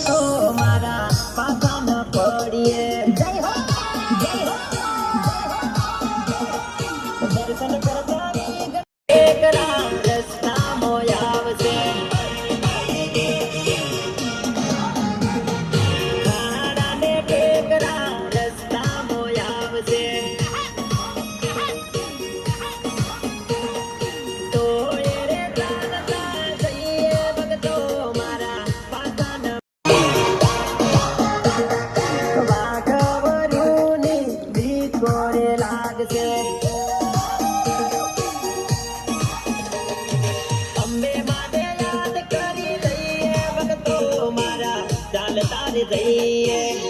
ભક્તો મારા પાછા ન પડીએ જય હો જય હો દર્શન કરતા એક રામ રસ્તા મોયાવશે ખાડાને ટેકરા રસ્તા મોયાવશે તો એરે ચાલતા જઈએ ભક્તો મારા પાછા ન વાઘવરુની ભીખ કોરે લાગશે અંબે માને યાદ કરી લઈએ ભક્તો મારા ચાલતા રે જઈએ